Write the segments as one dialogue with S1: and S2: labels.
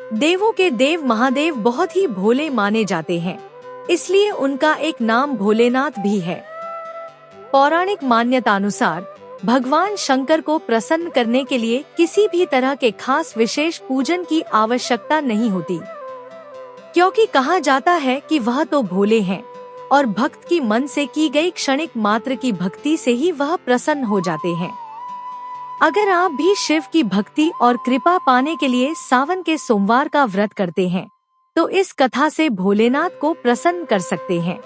S1: देवों के देव महादेव बहुत ही भोले माने जाते हैं, इसलिए उनका एक नाम भोलेनाथ भी है। पौराणिक मान्यतानुसार भगवान शंकर को प्रसन्न करने के लिए किसी भी तरह के खास विशेष पूजन की आवश्यकता नहीं होती, क्योंकि कहा जाता है कि वह तो भोले हैं और भक्त की मन से की गई क्षणिक मात्र की भक्ति से ही वह प्रसन्न हो जाते हैं। अगर आप भी शिव की भक्ति और कृपा पाने के लिए सावन के सोमवार का व्रत करते हैं, तो इस कथा से भोलेनाथ को प्रसन्न कर सकते हैं।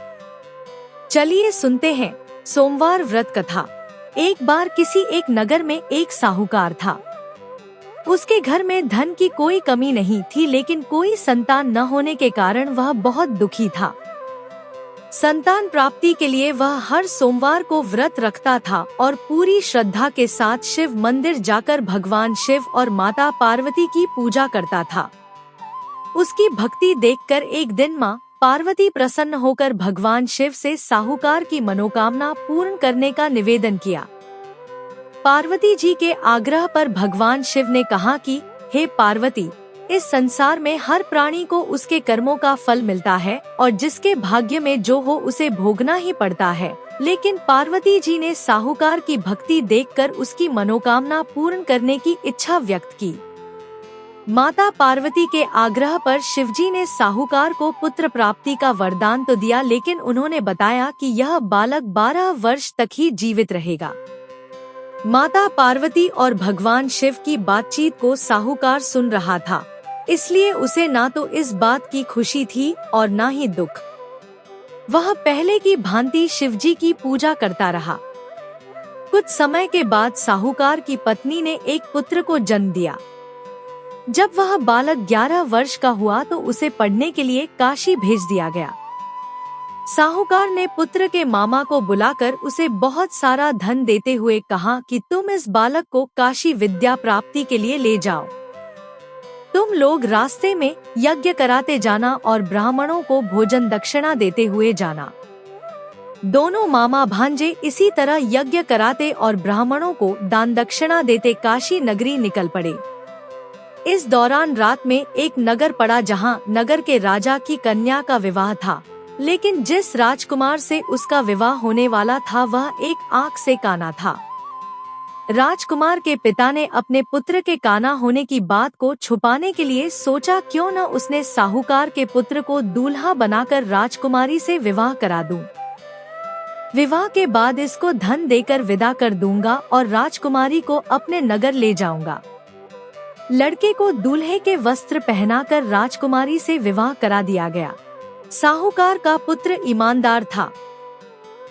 S1: चलिए सुनते हैं सोमवार व्रत कथा। एक बार किसी एक नगर में एक साहूकार था। उसके घर में धन की कोई कमी नहीं थी, लेकिन कोई संतान न होने के कारण वह बहुत दुखी था। संतान प्राप्ति के लिए वह हर सोमवार को व्रत रखता था और पूरी श्रद्धा के साथ शिव मंदिर जाकर भगवान शिव और माता पार्वती की पूजा करता था। उसकी भक्ति देखकर एक दिन माँ पार्वती प्रसन्न होकर भगवान शिव से साहूकार की मनोकामना पूर्ण करने का निवेदन किया। पार्वती जी के आग्रह पर भगवान शिव ने कहा कि हे पार्वती, इस संसार में हर प्राणी को उसके कर्मों का फल मिलता है और जिसके भाग्य में जो हो उसे भोगना ही पड़ता है। लेकिन पार्वती जी ने साहूकार की भक्ति देखकर उसकी मनोकामना पूर्ण करने की इच्छा व्यक्त की। माता पार्वती के आग्रह पर शिवजी ने साहूकार को पुत्र प्राप्ति का वरदान तो दिया, लेकिन उन्होंने बताया कि यह बालक 12 वर्ष तक ही जीवित रहेगा। माता पार्वती और भगवान शिव की बातचीत को साहूकार सुन रहा था, इसलिए उसे ना तो इस बात की खुशी थी और ना ही दुख। वह पहले की भांति शिवजी की पूजा करता रहा। कुछ समय के बाद साहूकार की पत्नी ने एक पुत्र को जन्म दिया। जब वह बालक 11 वर्ष का हुआ तो उसे पढ़ने के लिए काशी भेज दिया गया। साहूकार ने पुत्र के मामा को बुलाकर उसे बहुत सारा धन देते हुए कहा कि तुम इस बालक को काशी विद्या प्राप्ति के लिए ले जाओ। तुम लोग रास्ते में यज्ञ कराते जाना और ब्राह्मणों को भोजन दक्षिणा देते हुए जाना। दोनों मामा भांजे इसी तरह यज्ञ कराते और ब्राह्मणों को दान दक्षिणा देते काशी नगरी निकल पड़े। इस दौरान रात में एक नगर पड़ा जहां नगर के राजा की कन्या का विवाह था, लेकिन जिस राजकुमार से उसका विवाह होने वाला था वह एक आंख से काना था। राजकुमार के पिता ने अपने पुत्र के काना होने की बात को छुपाने के लिए सोचा क्यों न उसने साहूकार के पुत्र को दूल्हा बनाकर राजकुमारी से विवाह करा दूं। विवाह के बाद इसको धन देकर विदा कर दूंगा और राजकुमारी को अपने नगर ले जाऊंगा। लड़के को दूल्हे के वस्त्र पहनाकर राजकुमारी से विवाह करा दिया गया। साहूकार का पुत्र ईमानदार था।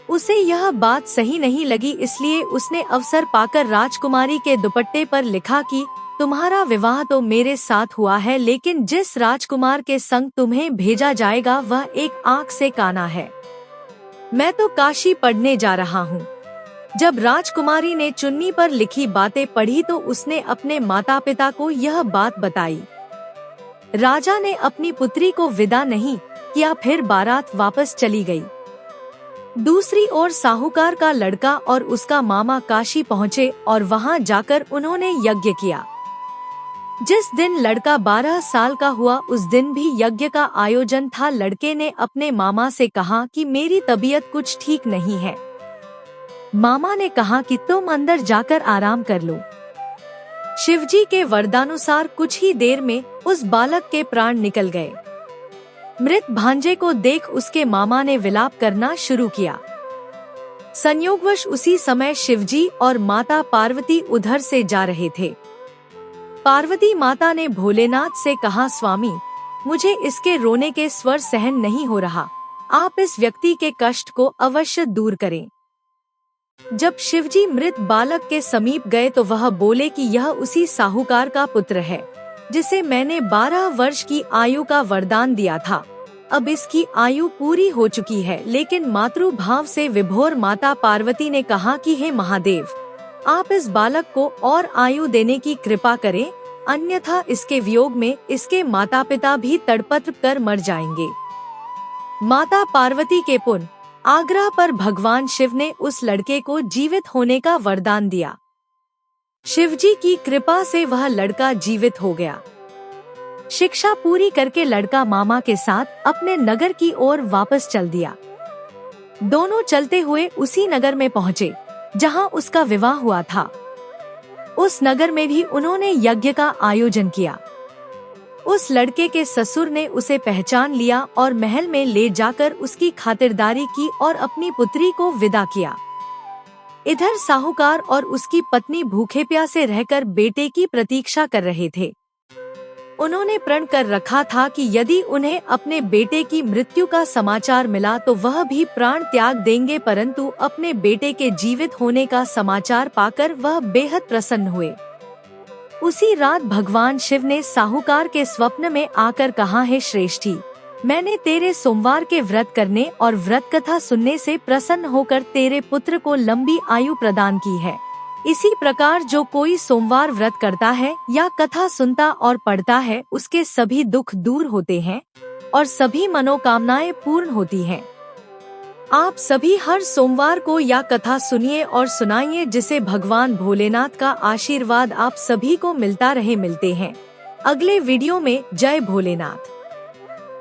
S1: उसे यह बात सही नहीं लगी, इसलिए उसने अवसर पाकर राजकुमारी के दुपट्टे पर लिखा कि तुम्हारा विवाह तो मेरे साथ हुआ है, लेकिन जिस राजकुमार के संग तुम्हें भेजा जाएगा वह एक आंख से काना है। मैं तो काशी पढ़ने जा रहा हूँ। जब राजकुमारी ने चुन्नी पर लिखी बातें पढ़ी तो उसने अपने माता पिता को यह बात बताई। राजा ने अपनी पुत्री को विदा नहीं किया, फिर बारात वापस चली गई। दूसरी ओर साहूकार का लड़का और उसका मामा काशी पहुँचे और वहां जाकर उन्होंने यज्ञ किया। जिस दिन लड़का 12 साल का हुआ उस दिन भी यज्ञ का आयोजन था। लड़के ने अपने मामा से कहा कि मेरी तबीयत कुछ ठीक नहीं है। मामा ने कहा कि तुम अंदर जाकर आराम कर लो। शिवजी के वरदानुसार कुछ ही देर में उस बालक के प्राण निकल गए। मृत भांजे को देख उसके मामा ने विलाप करना शुरू किया। संयोगवश उसी समय शिवजी और माता पार्वती उधर से जा रहे थे। पार्वती माता ने भोलेनाथ से कहा, स्वामी, मुझे इसके रोने के स्वर सहन नहीं हो रहा, आप इस व्यक्ति के कष्ट को अवश्य दूर करें। जब शिवजी मृत बालक के समीप गए तो वह बोले कि यह उसी साहूकार का पुत्र है जिसे मैंने 12 वर्ष की आयु का वरदान दिया था। अब इसकी आयु पूरी हो चुकी है। लेकिन मातृभाव से विभोर माता पार्वती ने कहा कि हे महादेव, आप इस बालक को और आयु देने की कृपा करें, अन्यथा इसके वियोग में इसके माता पिता भी तड़पत्र कर मर जाएंगे। माता पार्वती के पुण्य आग्रह पर भगवान शिव ने उस लड़के को जीवित होने का वरदान दिया। शिवजी की कृपा से वह लड़का जीवित हो गया। शिक्षा पूरी करके लड़का मामा के साथ अपने नगर की ओर वापस चल दिया। दोनों चलते हुए उसी नगर में पहुँचे जहाँ उसका विवाह हुआ था। उस नगर में भी उन्होंने यज्ञ का आयोजन किया। उस लड़के के ससुर ने उसे पहचान लिया और महल में ले जाकर उसकी खातिरदारी की और अपनी पुत्री को विदा किया। इधर साहूकार और उसकी पत्नी भूखे प्यासे रहकर बेटे की प्रतीक्षा कर रहे थे। उन्होंने प्रण कर रखा था कि यदि उन्हें अपने बेटे की मृत्यु का समाचार मिला तो वह भी प्राण त्याग देंगे, परंतु अपने बेटे के जीवित होने का समाचार पाकर वह बेहद प्रसन्न हुए। उसी रात भगवान शिव ने साहूकार के स्वप्न में आकर कहा, है श्रेष्ठी, मैंने तेरे सोमवार के व्रत करने और व्रत कथा सुनने से प्रसन्न होकर तेरे पुत्र को लंबी आयु प्रदान की है। इसी प्रकार जो कोई सोमवार व्रत करता है या कथा सुनता और पढ़ता है उसके सभी दुख दूर होते हैं और सभी मनोकामनाएं पूर्ण होती हैं। आप सभी हर सोमवार को यह कथा सुनिए और सुनाइए, जिसे भगवान भोलेनाथ का आशीर्वाद आप सभी को मिलता रहे। मिलते हैं अगले वीडियो में। जय भोलेनाथ।